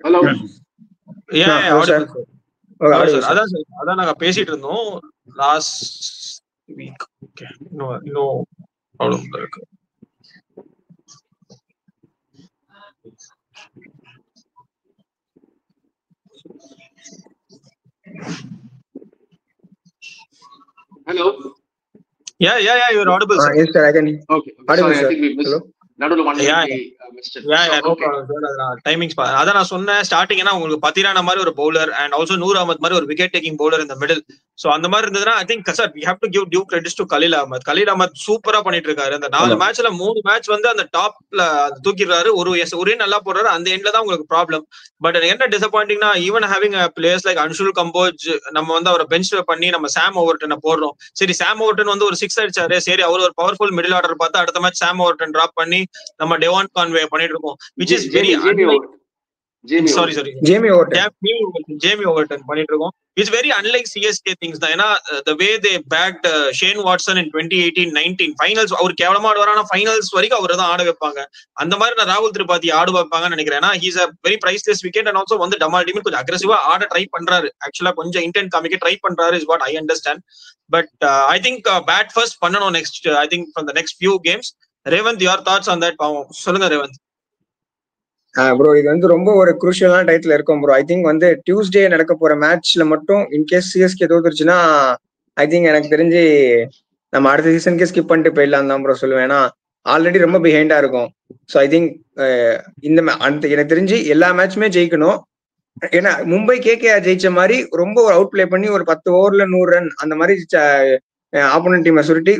ஹலோ. அதான் நாங்க பேசிட்டு இருந்தோம் லாஸ்ட் வீக். இன்னும் ப்ராப்ளம் இருக்கு. Hello. Yeah, you are audible, sir. Yes, sir, I can. Okay. Sorry, I think we missed. Hello. நடுவுல டைமிங்ஸ் அதான் நான் சொன்னேன் ஸ்டார்டிங்னா உங்களுக்கு பத்திரான மாதிரி ஒரு bowler and also Noor Ahmed மாதிரி ஒரு விக்கெட் டேக்கிங் பவுலர் இந்த மிடில். சோ அந்த மாதிரி இருந்ததுன்னா I think sir we have to give due credits to Khaleel Ahmed சூப்பரா பண்ணிட்டு இருக்காரு. அந்த 4 மேட்ச்ல 3 மேட்ச் வந்து அந்த டாப்ல தூக்கிடுறாரு. ஒரே நல்லா போடுறாரு. அந்த எண்ட்ல தான் உங்களுக்கு ப்ராப்ளம். பட் என்ன டிசப்பாயிண்டிங்னா even having players like Anshul Kamboj, நம்ம வந்து அவரை பெஞ்ச் பண்ணி நம்ம சாம் ஓவர்டனை போடுறோம். சரி, சாம் ஓவர்டன் வந்து ஒரு 6 அடிச்சாரு, சரி அவர் ஒரு பவர்ஃபுல் மிடில் ஆர்டர் பார்த்து அடுத்த மேட்ச் சாம் ஓவர்டன் டிராப் பண்ணி நம்ம டெவான் கான்வே பண்ணிட்டு இருக்கோம், which is very Jamie Overton பண்ணிட்டு இருக்கோம். It's very unlike CSK things தான். ஏன்னா the way they backed Shane Watson in 2018-19 finals, அவர் கேவலமா ஆடுவாரான ஃபைனல்ஸ் வரைக்கும் அவரை தான் ஆட வைப்பாங்க. அந்த மாதிரி நான் ராகுல் திரிபாதி ஆட வைப்பாங்கன்னு நினைக்கிறேன். ஏன்னா he's a very priceless wicket and also வந்து டமால் டீம் கொஞ்சம் அக்ரெசிவா ஆட ட்ரை பண்றாரு. ஆக்சுவலா கொஞ்சம் இன்டென்ட் காமிக்க ட்ரை பண்றாரு is what I understand. But I think bat first பண்ணனும் next. I think from the next few games. Revanth, your thoughts on that? சொல்லுங்க ரேவந்த். ப்ரோ, இது வந்து ரொம்ப ஒரு குரூஷியலான டைத்துல இருக்கும் ப்ரோ. ஐ திங்க் வந்து டியூஸ்டே நடக்க போற மேட்ச்ல மட்டும் இன்கேஸ் சிஎஸ்கே தோத்துருச்சுன்னா ஐ திங்க் எனக்கு தெரிஞ்சு நம்ம அடுத்த சீசனுக்கே ஸ்கிப் பண்ணிட்டு போயிடலாம் தான் ப்ரோ சொல்லுவேன். ஏன்னா ஆல்ரெடி ரொம்ப பிஹைண்டா இருக்கும். ஸோ ஐ திங்க் எனக்கு தெரிஞ்சு எல்லா மேட்சுமே ஜெயிக்கணும். ஏன்னா மும்பை கேகேஆர் ஜெயிச்ச மாதிரி ரொம்ப ஒரு அவுட் பிளே பண்ணி ஒரு 10 ஓவர்ல 100 ரன் அந்த மாதிரி ஆப்போனன்ட் டீமை சுருட்டி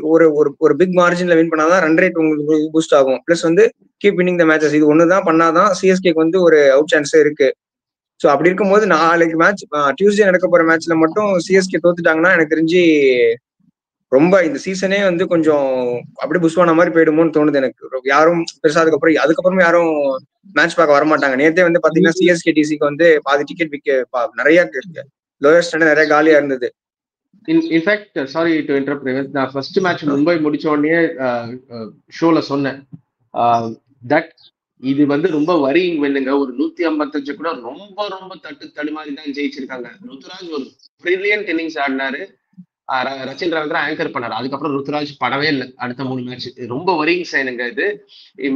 ஒரு பிக் மார்ஜின்ல வின் பண்ணாதான் ரன் ரேட் உங்களுக்கு பூஸ்ட் ஆகும். பிளஸ் வந்து கீப் வின்னிங் த மேட்சஸ். இது ஒண்ணுதான் பண்ணாதான் சிஎஸ்கேக்கு வந்து ஒரு அவுட் சான்ஸே இருக்கு. ஸோ அப்படி இருக்கும்போது நாளைக்கு மேட்ச் டியூஸ்டே நடக்க போற மேட்ச்ல மட்டும் சிஎஸ்கே தோத்துட்டாங்கன்னா எனக்கு தெரிஞ்சு ரொம்ப இந்த சீசனே வந்து கொஞ்சம் அப்படியே புஷ்வான மாதிரி போயிடுமோன்னு தோணுது எனக்கு. யாரும் பெருசா அதுக்கப்புறமா யாரும் மேட்ச் பார்க்க வரமாட்டாங்க. நேத்தே வந்து பாத்தீங்கன்னா சிஎஸ்கே டிசிக்கு வந்து பாதி டிக்கெட் நிறைய இருக்கு, லோயஸ்ட் நிறைய காலியா இருந்தது. In fact sorry to interrupt Revanth, நான் ஃபர்ஸ்ட் மேட்ச் மும்பை முடிச்ச உடனே ஷோல சொன்னேன் தட் இது வந்து ரொம்ப வரியிங் வெண்ணுங்க. ஒரு 155 கூட ரொம்ப ரொம்ப தடுமாறி தான் ஜெயிச்சிருக்காங்க. ருத்துராஜ் ஒரு பிரில்லியன்ட் இன்னிங்ஸ் ஆடினாரு, ரச்சின் ரவீந்திரா ஆங்கர் பண்ணாரு. அதுக்கப்புறம் ருத்துராஜ் படவே இல்லை அடுத்த 3 மேட்ச். ரொம்ப வரியிங் சைனுங்க இது.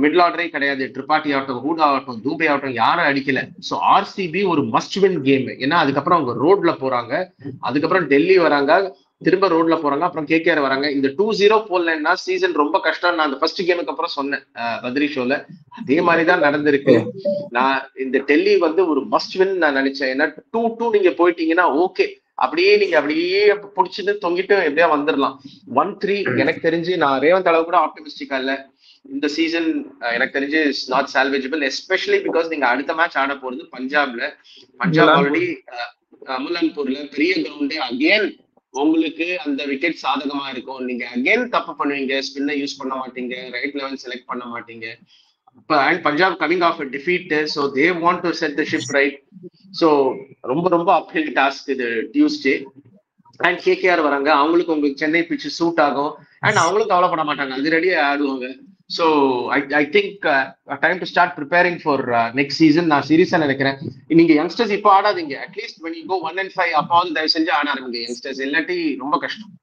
மிடில் ஆர்டரே கிடையாது. ட்ரிபாட்டி ஆகட்டும், ஹூடா ஆகட்டும், தூபே ஆகட்டும், யாரும் அடிக்கல. ஸோ ஆர்சிபி ஒரு மஸ்ட் வின் கேம். ஏன்னா அதுக்கப்புறம் அவங்க ரோட்ல போறாங்க, அதுக்கப்புறம் டெல்லி வராங்க, திரும்ப ரோட்ல போறாங்க, அப்புறம் கேகேஆர் வராங்க. இந்த 2-0 போடலன்னா சீசன் ரொம்ப கஷ்டம். நான் அந்த ஃபர்ஸ்ட் கேமுக்கு அப்புறம் சொன்னேன் பத்ரி ஷோல. அதே மாதிரிதான் நடந்திருக்கு. நான் இந்த டெல்லி வந்து ஒரு மஸ்ட் வின் நான் நினைச்சேன். ஏன்னா 2-2 நீங்க போயிட்டீங்கன்னா ஓகே, நீங்க அப்படியே புடிச்சுட்டு தொங்கிட்டு எப்படியா வந்துடலாம். 1-3 எனக்கு தெரிஞ்சு நான் ரேவந்த் அளவு கூட ஆப்டிமிஸ்டிக்கா இல்ல. இந்த சீசன் எனக்கு தெரிஞ்சு இட்ஸ் நாட் சால்வேஜபிள், எஸ்பெஷலி பிகாஸ் நீங்க அடுத்த மேட்ச் ஆட போறது பஞ்சாப் ஆல்ரெடி முலான்பூர்ல பெரிய கிரவுண்டு. அகேன் உங்களுக்கு அந்த விக்கெட் சாதகமா இருக்கும். நீங்க அகேன் தப்பு பண்ணுவீங்க, ஸ்பின்னை யூஸ் பண்ண மாட்டீங்க, ரைட் லெவல் செலக்ட் பண்ண மாட்டீங்க. And Punjab coming off defeat, so they want to set the ship right. So ரொம்ப ரொம்ப அப்ஹில் டாஸ்க் இது டியூஸ்டே. அண்ட் கேகேஆர் வராங்க, அவங்களுக்கு உங்களுக்கு சென்னை பிச்சு சூட் ஆகும் அண்ட் அவங்களும் கவலைப்பட மாட்டாங்க, அது ரெடியா ஆடுவாங்க. So I think time to start preparing for next season. நான் சீரியஸா நினைக்கிறேன், நீங்க யங்ஸ்டர்ஸ் இப்போ ஆடாதீங்க, அட்லீஸ்ட் when you go 1-5 அப்பாவது தயவு செஞ்சு ஆட ஆரம்பிங்க யங்ஸ்டர்ஸ், இல்லாட்டி ரொம்ப கஷ்டம்.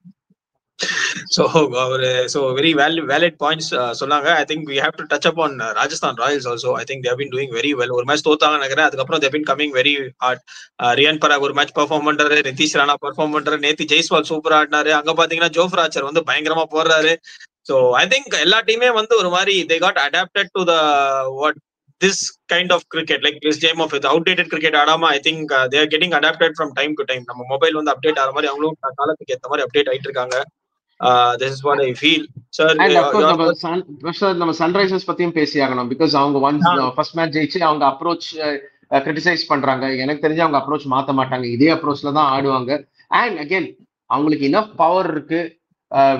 So very valid points சொன்னாங்க. I think we have to touch upon Rajasthan Royals also. I think they have been doing very well. ஒரு மேட்ச் தோத்தாங்க நினைக்கிறேன், அதுக்கப்புறம் they have been coming very hard. Riyan Parag ஒரு மேட்ச் பெர்ஃபார்ம் பண்றாரு, Nitish Rana perform பண்றாரு, நேத்தி ஜெய்ஸ்வால் சூப்பரா ஆடினாரு, அங்க பாத்தீங்கன்னா ஜோஃப்ரா ஆர்ச்சர் வந்து பயங்கரமா போடுறாரு. So I think எல்லா டீமே வந்து ஒரு மாதிரி they got adapted to the what this kind of cricket, like this game of outdated cricket ஆடாம I think they are getting adapted from time to time. நம்ம மொபைல் வந்து அப்டேட் ஆகிற மாதிரி அவங்களும் காலத்துக்கு ஏற்ற மாதிரி அப்டேட் ஆயிட்டு இருக்காங்க. This is what I feel. Sir, and of course நம்ம சன்ரைசர்ஸ் பத்தியும் பேசி ஆகணும், பிகாஸ் அவங்க ஃபர்ஸ்ட் மேட்ச் ஜெயிச்சு அவங்க அப்ரோச் கிரிட்டிசைஸ் பண்றாங்க. எனக்கு தெரிஞ்சு அவங்க அப்ரோச் மாத்த மாட்டாங்க, இதே அப்ரோச்ல தான் ஆடுவாங்க. அண்ட் அகேன் அவங்களுக்கு இனஃப் பவர் இருக்கு.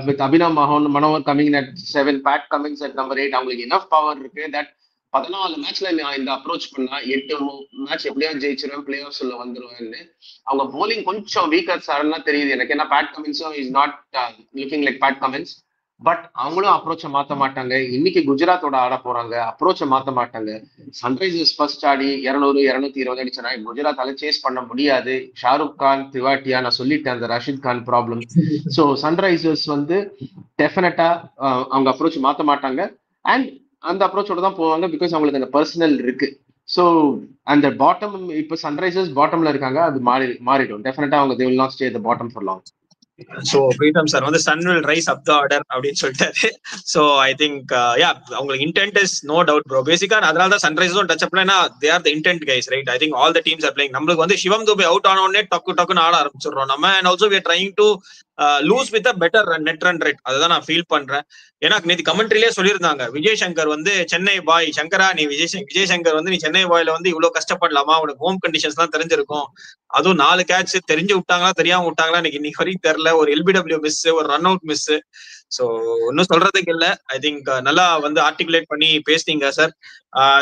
With Abhinav Manohar coming at 7, bad Cummins at number 8, அவங்களுக்கு இனஃப் பவர் இருக்கு தட் 14 மேட்ச்ல இந்த அப்ரோச் பண்ணா 8 மேட்ச் எப்படியா ஜெயிச்சிருவேன், பிளே ஆஃப்ஸ் உள்ள வந்துருவேன்னு. அவங்க போலிங் கொஞ்சம் வீக்கர் சார்னா தெரியுது எனக்கு, ஏன்னா பேட் கமின்ஸும் is not looking like Pat Cummins. But அவங்களும் அப்ரோச்சை மாத்த மாட்டாங்க. இன்னைக்கு குஜராத்தோட ஆட போறாங்க, அப்ரோச்சை மாத்த மாட்டாங்க. சன்ரைசர்ஸ் ஃபர்ஸ்ட் ஆடி 200-220 அடிச்சனா குஜராத்தால சேஸ் பண்ண முடியாது. ஷாருக் கான், திவாட்டியா, நான் சொல்லிட்டேன் அந்த Rashid Khan problem. So Sunrisers வந்து டெஃபினட்டா அவங்க அப்ரோச் மாத்த மாட்டாங்க அண்ட் அந்த அப்ரோச்சோட தான் போவாங்க, பிகாஸ் அவங்களுக்கு அந்த பர்சனல் இருக்கு. ஸோ அந்த பாட்டம், இப்போ சன்ரைசர்ஸ் பாட்டம்ல இருக்காங்க, அது மாறிடும் டெஃபினட்டா. அவங்க they will not stay at the bottom for long. So Preetham sir வந்து sun will rise up the order அப்படின்னு சொல்லிட்டாரு. So I think அவங்களுக்கு intent is no doubt bro. பேசிக்கா அதனால தான் சன்ரைசர்ஸும் touch அப்லனா they are the intent guys, right? I think all the teams are playing. நம்மளுக்கு வந்து சிவம் Dubey out ஆன உடனே டக்குன்னு ஆட ஆரம்பிச்சிடுறோம் நம்ம. And also we are trying to lose with a better net run rate. அதுதான் நான் ஃபீல் பண்றேன். ஏன்னா நேற்று கமெண்ட்ரிலேயே சொல்லியிருந்தாங்க, விஜய் சங்கர் வந்து சென்னை பாய் சங்கரா, நீ விஜய் சங்கர் வந்து நீ சென்னை பாய்ல வந்து இவ்வளவு கஷ்டப்படலாமா, உனக்கு ஹோம் கண்டிஷன்ஸ் தான் தெரிஞ்சிருக்கும். அதுவும் 4 கேட்ச் தெரிஞ்சு விட்டாங்களா தெரியாம விட்டாங்களா எனக்கு இன்னைக்கு வரைக்கும் தெரியல. ஒரு LBW மிஸ், ஒரு ரன் அவுட் மிஸ். சோ ஒன்னும் சொல்றதுக்கு இல்ல. ஐ திங்க் நல்லா வந்து ஆர்டிகுலேட் பண்ணி பேசுனீங்க சார்.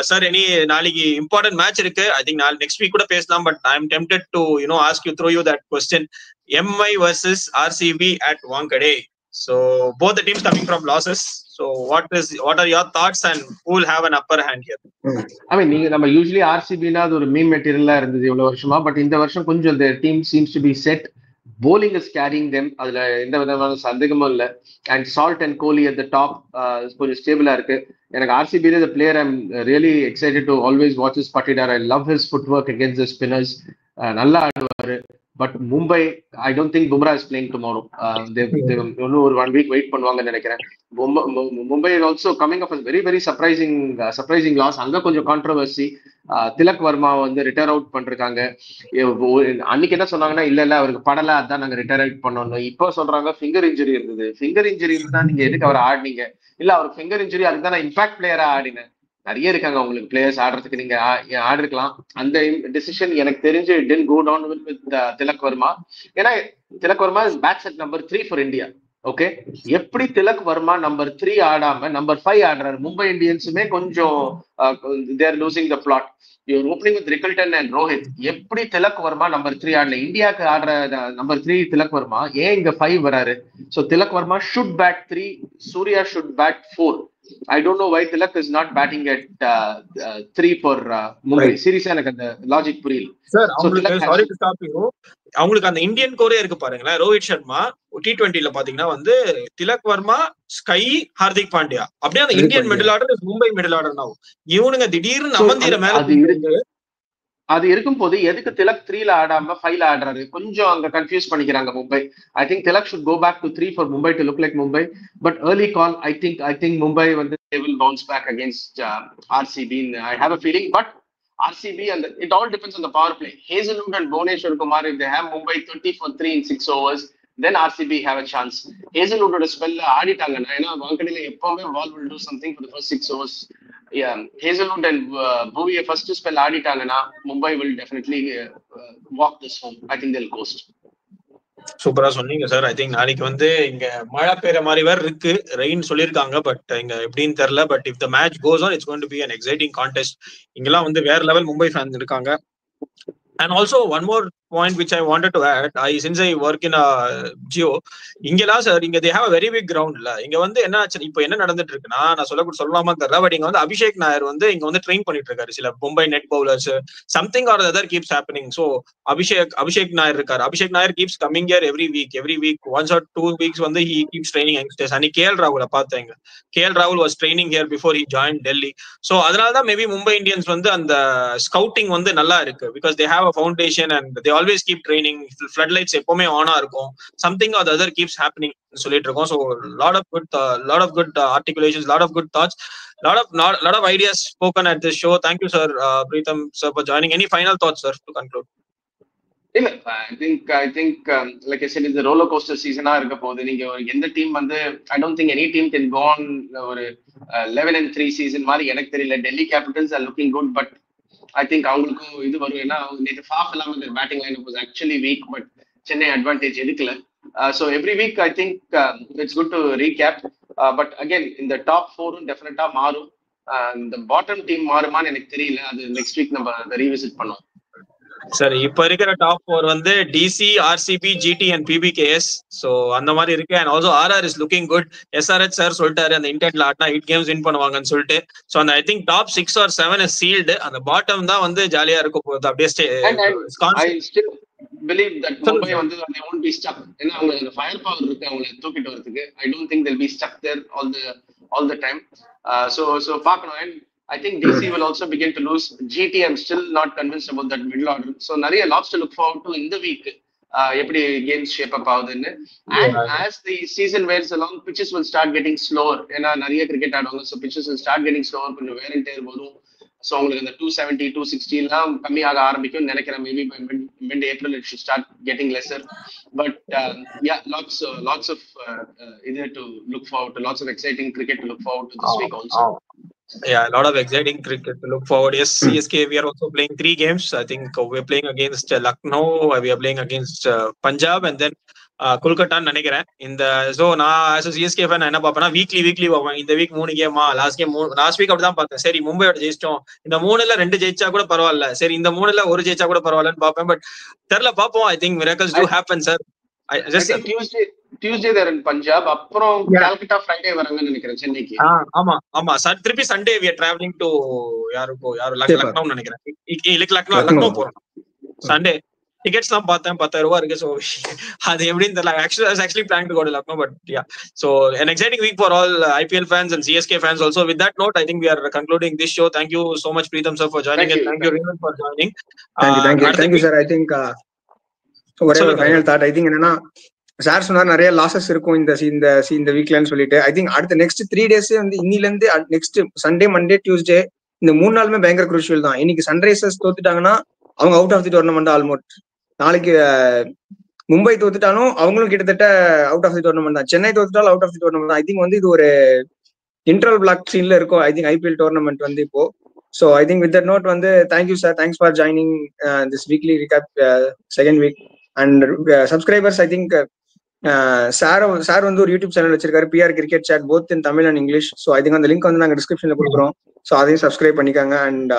சார் இனி நாளைக்கு இம்பார்ட்டன்ட் மேட்ச் இருக்கு. ஐ திங்க் நெக்ஸ்ட் வீக் கூட பேசலாம். But I am tempted to ask you through you that question. MI versus RCB at Wankhede. So both the teams coming from losses. So what are your thoughts and who will have an upper hand here? I mean, நம்ம usually RCB-னா அது ஒரு meme மெட்டீரியலா இருந்தது இவ்வளவு வருஷமா. But இந்த வருஷம் கொஞ்சம் the team seems to be set. Bowling is carrying them, அதுல எந்த விதமான சந்தேகமும் இல்ல. And Salt and Kohli at the top கொஞ்சம் ஸ்டேபிளா இருக்கு. எனக்கு RCB the player I'm really excited to always watch is Patidar. I love his footwork against the spinners. நல்லா ஆடுவாரு. But Mumbai, I don't think Bumrah is playing tomorrow. இன்னும் ஒரு 1 week wait பண்ணுவாங்கன்னு நினைக்கிறேன். Mumbai also coming off very very surprising loss. அங்க கொஞ்சம் controversy. Tilak Verma வந்து retire out பண்ணிருக்காங்க. அன்னைக்கு என்ன சொன்னாங்கன்னா, இல்ல அவருக்கு படல, அதான் நாங்க ரிட்டையர் அவுட் பண்ணோம். இப்போ சொல்றாங்க ஃபிங்கர் இன்ஜுரி இருந்தது. ஃபிங்கர் இன்ஜுரி இருந்தா நீங்க எதுக்கு அவர் ஆடினீங்க? இல்ல அவருக்கு ஃபிங்கர் இன்ஜுரி, அதுக்கு தான் நான் இம்பாக்ட் பிளேயரா ஆடினேன். நிறைய இருக்காங்க உங்களுக்கு பிளேயர்ஸ் ஆடுறதுக்கு, நீங்க ஆடிருக்கலாம். அந்த டிசிஷன் எனக்கு தெரிஞ்சு it didn't go down with Tilak Varma. ஏன்னா Tilak Varma is bats at number 3 for India. Okay, எப்படி திலக் வர்மா நம்பர் 3 ஆடாம நம்பர் 5 ஆடுறாரு? மும்பை இந்தியன்ஸுமே கொஞ்சம் they are losing the plot. You're opening with Rickelton and Rohit. எப்படி திலக் வர்மா நம்பர் 3 ஆடல? இந்தியாவுக்கு ஆடுற நம்பர் 3 திலக் வர்மா, ஏன் இங்க 5 வராரு? So Tilak Verma should bat 3, Surya should bat 4. I don't know why Tilak is not batting at 3 for Mumbai. Seriously, எனக்கு அந்த logic புரியல. Sir அவங்களுக்கு சாரி டு ஸ்டாப் யூ. அவங்களுக்கு அந்த இந்தியன் கோரே இருக்கு பாருங்களேன். ரோஹித் சர்மா T20ல பாத்தீங்கன்னா வந்து திலக் வர்மா, ஸ்கை, ஹார்திக் பாண்டியா, அப்படியே அந்த Indian middle order Mumbai middle order தான். இவனுங்க திடீர்னு அமந்திர மேல அது இருக்கும் போது எதுக்கு திலக் 3ல ஆடாம 5ல ஆடுறாரு? கொஞ்சம் அங்க கன்ஃபியூஸ் பண்ணிக்கிறாங்க Mumbai. I think Tilak should go back to 3 for Mumbai to look like Mumbai. But early call, I think Mumbai வந்து they will bounce back against RCB. I have a feeling. But RCB, and it all depends on the power play. Hazelwood and Bhuvneshwar Kumar, if they have Mumbai 30 for 3 in 6 overs, then RCB have a chance. Hazelwood spell ஆடிட்டாங்கன்னா ஏன்னா வாங்கடையில எப்பவுமே ball will do something for the first 6 overs. Yeah, Hazelwood and Bhuvi first spell ஆடிட்டாங்கன்னா Mumbai will definitely walk this home. I think they'll coast. சூப்பரா சொன்னீங்க sir. I think நாளைக்கு வந்து இங்க மழை பெய்யற மாதிரி வேற இருக்கு, ரெயின் சொல்லியிருக்காங்க, பட் இங்க எப்படின்னு தெரியல. But if the match goes on it's going to be an exciting contest. இங்கெல்லாம் வந்து வேற லெவல் மும்பை ஃபேன்ஸ் இருக்காங்க. And also one more point which I wanted to add, since I work in a Jio, இங்கெல்லாம் sir இங்க they have a very big ground இல்ல. இங்க வந்து என்ன ஆச்சு, இப்போ என்ன நடந்துட்டு இருக்குன்னா, நான் சொல்லலாமா தெரியல, பட் இங்க வந்து அபிஷேக் நாயர் வந்து இங்க வந்து ட்ரெயின் பண்ணிட்டு இருக்காரு சில Mumbai net bowlers. Something or other keeps happening. So Abhishek Nayar இருக்காரு. Abhishek Nayar keeps coming here every week once or 2 weeks வந்து he keeps training youngsters. அன்னைக்கு கேஎல் ராகுல பார்த்தேங்க. கேஎல் ராகுல் was training here before he joined Delhi. So அதனால தான் மேபி மும்பை இந்தியன்ஸ் வந்து அந்த ஸ்கவுட்டிங் வந்து நல்லா இருக்கு, because they have a foundation and they always keep training. Floodlights எப்பவுமே ஆனா இருக்கும். something or the other keeps happening சொல்லிட்டு இருக்கோம். so lot of good articulations, lot of good thoughts, lot of ideas spoken at this show. Thank you sir, Preetham sir, for joining. Any final thoughts sir to conclude? I think like I said, it's a roller coaster season இருக்க போகுது. நீங்க எந்த team வந்து I don't think any team can go on ஒரு 11-3 season மாதிரி எனக்கு தெரியல. Delhi Capitals are looking good, but I think அவங்களுக்கும் இது வரும். ஏன்னா அவங்க நேற்று ஃபாஃப் இல்லாமல் batting line was actually weak, but Chennai advantage எடுக்கல. So every week I think it's good to recap. But again இந்த டாப் 4 டெஃபினட்டா மாறும். இந்த பாட்டம் டீம் மாறுமான்னு எனக்கு தெரியல. அது நெக்ஸ்ட் வீக் நம்ம அதை ரீவிசிட் பண்ணுவோம். சார் இப்ப இருக்கிற டாப் 4 வந்து DC, RCB, GT and PBKS. So அந்த மாதிரி இருக்கு. And also RR is looking good. SRH sir சொல்லிட்டாரு அந்த இன்டென்ட்ல ஆட்னா 8 games வின் பண்ணுவாங்கன்னு சொல்லிட்டு. சோ அந்த I think top 6 or 7 is sealed. அந்த பாட்டம் தான் வந்து ஜாலியா இருக்க போகுது. அப்படியே I still believe that Mumbai வந்து they won't be stuck. ஏன்னா அவங்க அந்த ஃபயர் பவர் இருக்கு அவங்களை தூக்கிட்டு வரதுக்கு. I don't think they'll be stuck there all the time. So பார்க்கணும். And I think DC will also begin to lose. GT, I'm still not convinced about that middle order. So நிறைய lots to look forward to in the week. எப்படி games shape up ஆகுதுன்னு. And as the season wears along, pitches will start getting slower. ஏன்னா நிறைய cricket ஆடுவாங்க. So pitches will start getting slower. கொஞ்சம் wear and tear வரும். So உங்களுக்கு இந்த 270, 260 எல்லாம் கம்மியாக ஆரம்பிக்கும்னு நினைக்கிறேன். Maybe by mid April it should start getting lesser. But yeah, lots of இது to look forward to, lots of exciting cricket to look forward to this week also. Yeah, a lot of exciting cricket to look forward. Yes, CSK, we are also playing 3 games. I think we're playing against Lucknow, we are playing against Punjab, and then Kolkata நினைக்கிறேன். இந்த so நான் as a CSK fan என்ன பாப்பேன்னா weekly பாப்பேன். இந்த week 3 கேமா, last week அப்படிதான் பார்த்தேன். சரி மும்பையோட ஜெயிச்சிட்டோம், இந்த 3ல 2 ஜெயிச்சா கூட பரவாயில்ல, சரி இந்த 3ல 1 ஜெயிச்சா கூட பரவாயில்லன்னு பாப்பேன். பட் தெரியல, பாப்போம். I think miracles do happen sir. Tuesday they're in Punjab, அப்புறம் Calcutta Friday வராங்கன்னு நினைக்கிறேன் சென்னைக்கு. ஆமா சார். திருப்பி Sunday we are traveling to யாரு லக்னோ நினைக்கிறேன். லக்னோ போறோம் Sunday. டிக்கெட்ஸ் எல்லாம் பார்த்தேன், 10,000 ரூபாய் இருக்கு. ஸோ அது எப்படின்னு தெரியல. Actually planning to go to Lucknow, but yeah. So an exciting week for all IPL fans and CSK fans also. With that note, I think we are concluding this show. Thank you so much, Preetham sir, for joining us. Thank you, Raymond, for joining. Thank you sir. I think ஒரே ஒரு final thought. I think என்னன்னா, sir சொன்னார் நிறைய losses இருக்கும் இந்த வீக்லன்னு சொல்லிட்டு. I think அடுத்த next 3 days வந்து இன்னில இருந்து நெக்ஸ்ட் சண்டே, மண்டே, டியூஸ்டே இந்த 3 நாளுமே பயங்கர குரூஷியல் தான். இன்னைக்கு சன்ரைசர்ஸ் தோத்துட்டாங்கன்னா அவங்க out of the tournament almost. நாளைக்கு மும்பை தோத்துட்டாலும் அவங்களும் கிட்டத்தட்ட அவுட் ஆஃப் தி டோர்னமெண்ட் தான். சென்னை தோத்துட்டாலும் அவுட் ஆஃப் தி டோர்னமெண்ட் தான். ஐ திங்க் வந்து இது ஒரு இன்டர்வல் பிளாக் சீன்ல இருக்கும் ஐ திங்க் ஐபிஎல் டோர்னமெண்ட் வந்து இப்போ. So I think with that note வந்து thank you sir, thanks for joining this weekly recap second week. And subscribers, I think sir வந்து ஒரு யூடியூப் சேனல் வச்சிருக்காரு, PR cricket chat, both in Tamil and English. So I think அந்த link வந்து நாங்கள் டிஸ்கிரிப்ஷன்ல கொடுக்குறோம். So அதையும் சப்ஸ்கிரைப் பண்ணிக்காங்க. அண்ட்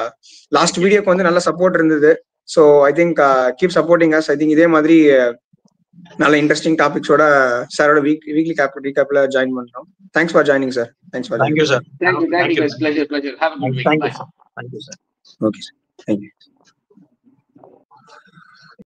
லாஸ்ட் வீடியோக்கு வந்து நல்ல சப்போர்ட் இருந்தது. So I think keep supporting us. I think இதே மாதிரி நல்ல இன்ட்ரெஸ்டிங் டாபிக்ஸோட சாரோட வீக்லி ரீகேப்ல ஜாயின் பண்றோம். Thanks for joining sir. Thanks for Thank you sir. Thank you. Pleasure. Have a good week. Thank you sir. Okay sir. Thank you.